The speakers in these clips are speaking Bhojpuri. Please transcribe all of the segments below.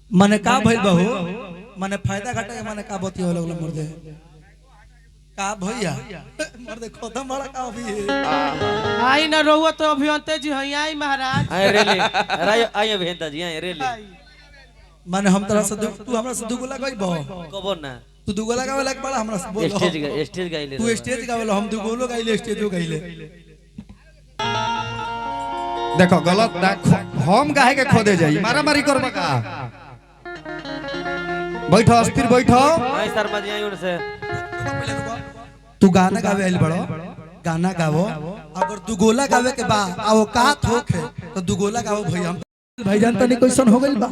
माने का भइल बहू माने फायदा घाटा के माने का बती हो लगल मर्दे का भैया मर्दे खत्म बड़ा का अभी आई न रहुआ तो अभियंते जी हई आई महाराज आए रेली राय आई अभियंता जी आए रेली माने हम तरह से तू हमरा से दुगुला गइबो कबो ना तू दुगुला गावे लायक बड़ा हमरा से बोल स्टेज गाइले तू स्टेज गावेलो हम दुगुलो गाइले स्टेजो गाइले देखो गलत ना हम काहे के खोदे जाई मारा मारी करबा का बैठो स्थिर बैठो आई शर्मा जी आई उनसे तू गाना गावे आइल बड़ो गाना गावो अगर दुगोला गावे के बा आओ का थोक है तो दुगोला गावो भैया भाईजान तनी कैसन हो गइल बा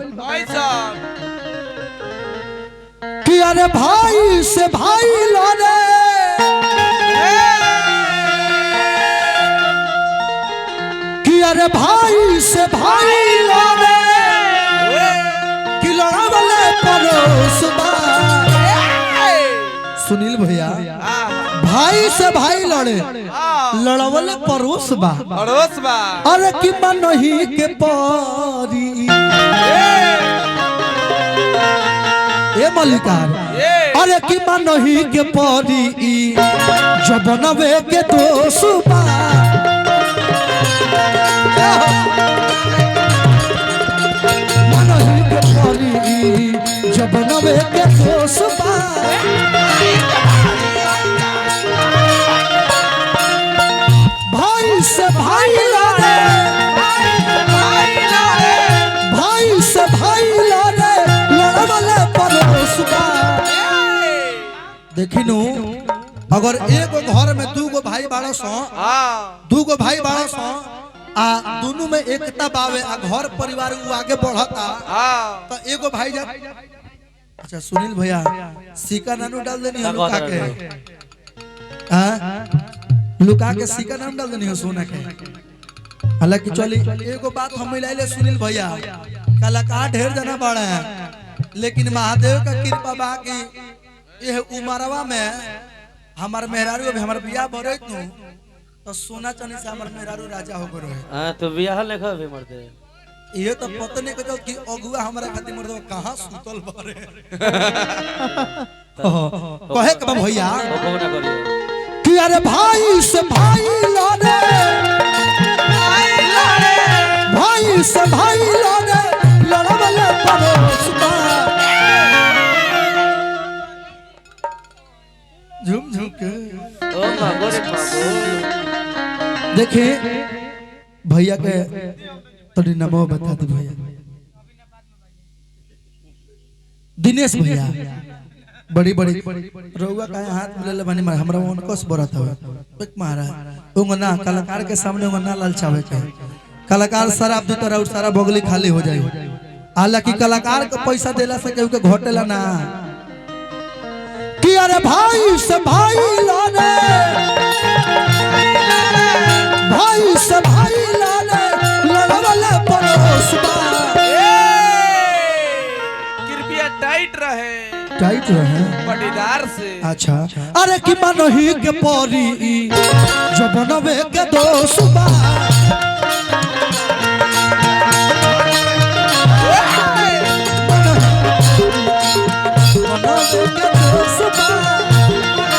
कि अरे भाई से भाई लड़े कि अरे भाई से भाई लड़े कि लड़ा वाले पड़ोस बा सुनील भैया भाई से भाई लड़े लड़वले पड़ोस बा अरे कि मनही के परी ए मलिकार अरे कि मनही के परी जब बनवे के दोष बा मनही के परी जब बनवे के दोष बा भाई से भाई लड़े भाई से भाई लड़े लड़वले पड़ोस बा देखिनु अगर एगो घर में दूगो भाई बाड़ा सो दूगो भाई बाड़ा सो आ दोनों में एकता बावे आ घर परिवार उ आगे बढ़ता तो एगो भाई जा अच्छा सुनील भैया सिक्का नानू डाल देनी है लुका के हां लुका के सिक्का नाम डाल देनी है सोना के हालांकि चली एगो बात हम मिलाइले सुनील भैया कलाकार ढेर जना बड़ा है लेकिन महादेव का कृपा बा कि यह उमरवा में हमार मेहरारू अभी हमार बियाह भरत नु तो सोना चांदी से हमार मेहरारू राजा हो गए हां तो बियाह लेखा भी मरते ये तो पता नहीं कतो कि अगुआ हमरा खातिर मर्दवा कहां सुतल बारे कहे के भैया कबो ना करियो कि अरे भाई से भाई लड़े भाई से भाई लड़े लड़वले पड़ोस बा झुम झुम के ओ बाबू रे बाबू देखे भैया के तोरी नमो बता दे भैया दिनेश भैया बड़ी बड़ी रउआ का हाथ मिलले बानी हमरा उनकोस बरत हवे एक मारा उंगना कलाकार के सामने उंगना ललचावे के कलाकार शराब दी तरह और सारा बगली खाली हो जाए हालांकि कलाकार के पैसा देला से केहू के घटेला ना कि अरे भाई से भाई लड़े भाई से भाई लड़े लड़वले पड़ोस बा कृपया टाइट रहे टाइट रहे पटीदार से अच्छा अरे कि मनही के परी जो बनवे के दोष बा बनवे के दोष बा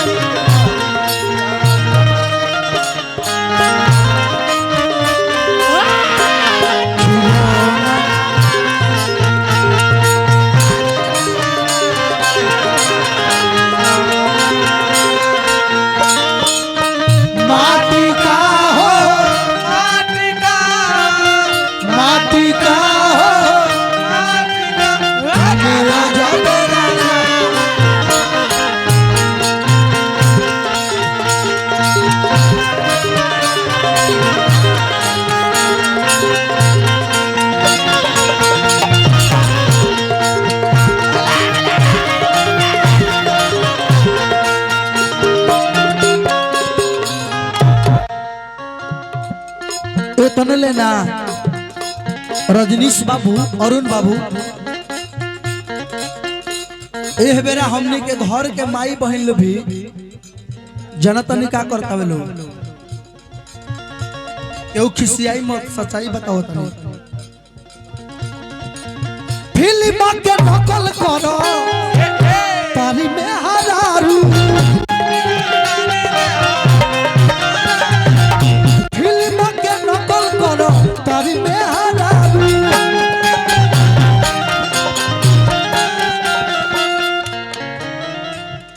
माटी का हो माटी का हो मेरा जबरा तन लेना रजनीश बाबू अरुण बाबू एह बेरा हमनी के घर के माई बहन लोग भी जनतनी का करता वे लोग केहू खिसियाई मत सच्चाई बताओ तनी फिल्म के नकल करो तारी में हरारू फिल्म के नकल करो तारी में हरारू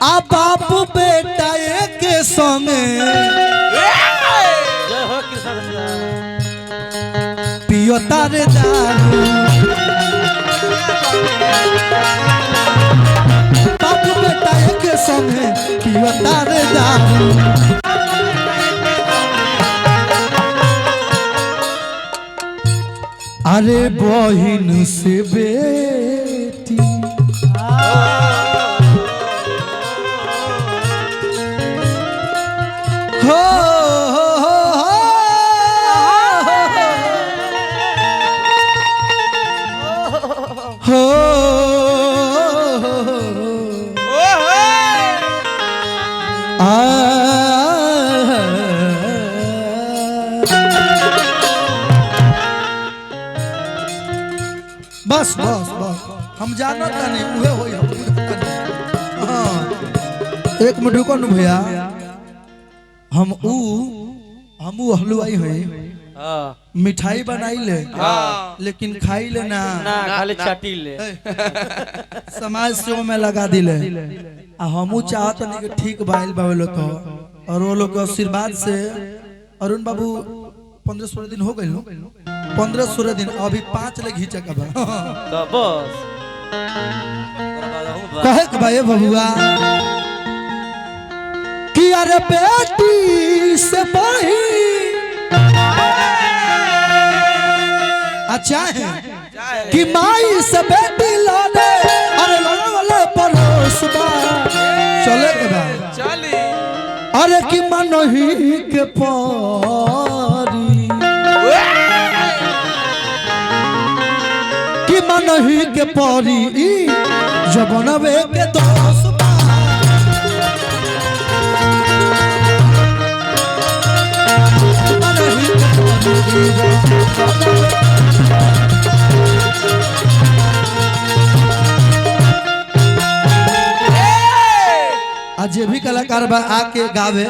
आ बापू बेटा एक संगे जय हो कृष्ण पियो तारे दारू बापू बेटा एक संगे पियो तारे दारू अरे बहिन से बेटी हो बस बस बस हम जानत नहीं उहे होई हां एक मिनट रुको न भैया हम हलवाई है मिठाई बनाई ले लेकिन खाई ले ना खाली चाटी ले समाज सेवा में लगा दिले आ हमू चाहत नहीं कि ठीक बाइल बावे लोग और वो लोग आशीर्वाद से अरुण बाबू 15-16 दिन हो गए 15-16 दिन अभी 5 ले घींचा का तो बस कहे के भाई बबुआ कि अरे बेटी से बही अच्छा है कि माई से बेटी लाने अरे लाने वाले परोसबा चले के बाद चली अरे कि मनही के पारी कि मनही के पारी जबनवे के दोस्त आज भी कलाकार बा आके गावे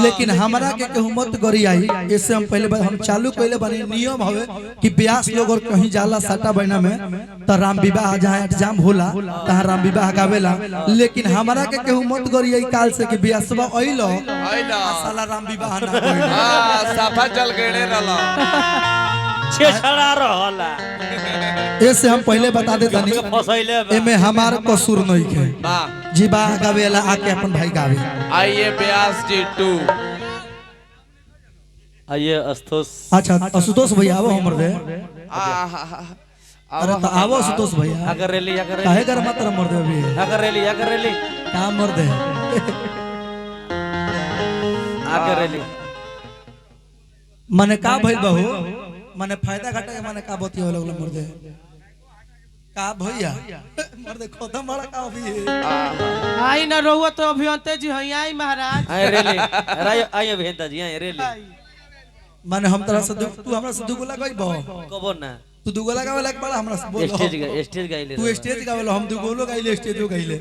लेकिन हमरा के केहू मत गरी आई इससे हम पहले हम चालू कइले बनी नियम हवे कि ब्यास लोग और कहीं जाला साटा बहना में त राम विवाह जहां एग्जाम होला तहां राम विवाह गावेला लेकिन हमरा के केहू मत गरी आई काल से कि ब्यासवा आइलो साला राम विवाह ना होइलो हां साफा चल गए रहला छेछड़ा रहला ऐसे हम पहले बता दे तनी फसैले एमे हमार कसूर नहीं है वाह जी बा गावेला आके अपन भाई गावे आइए ब्यास जी 2 आइए अस्तोष अच्छा आशुतोष भैया आवो हमर दे अरे तो आवो आशुतोष भैया अगर रेली काहे कर मत मर दे अभी अगर रेली का मर दे अगर रेली माने का भइल बहू माने फायदा घाटा के माने का बतियो लोग मर दे का भैया मर दे खत्म बड़ा का अभी आई ना रहुआ तो अभियंते जी हई आई महाराज आए रेली आइए अभियंता जी आए रेली माने हम तरह से तू हमरा से दुगुला गइबो कबो ना तू दुगुला गावे लायक बड़ा हमरा से बोल स्टेज गाइले तू स्टेज गावे हम दुगुलो गाइले स्टेजो गाइले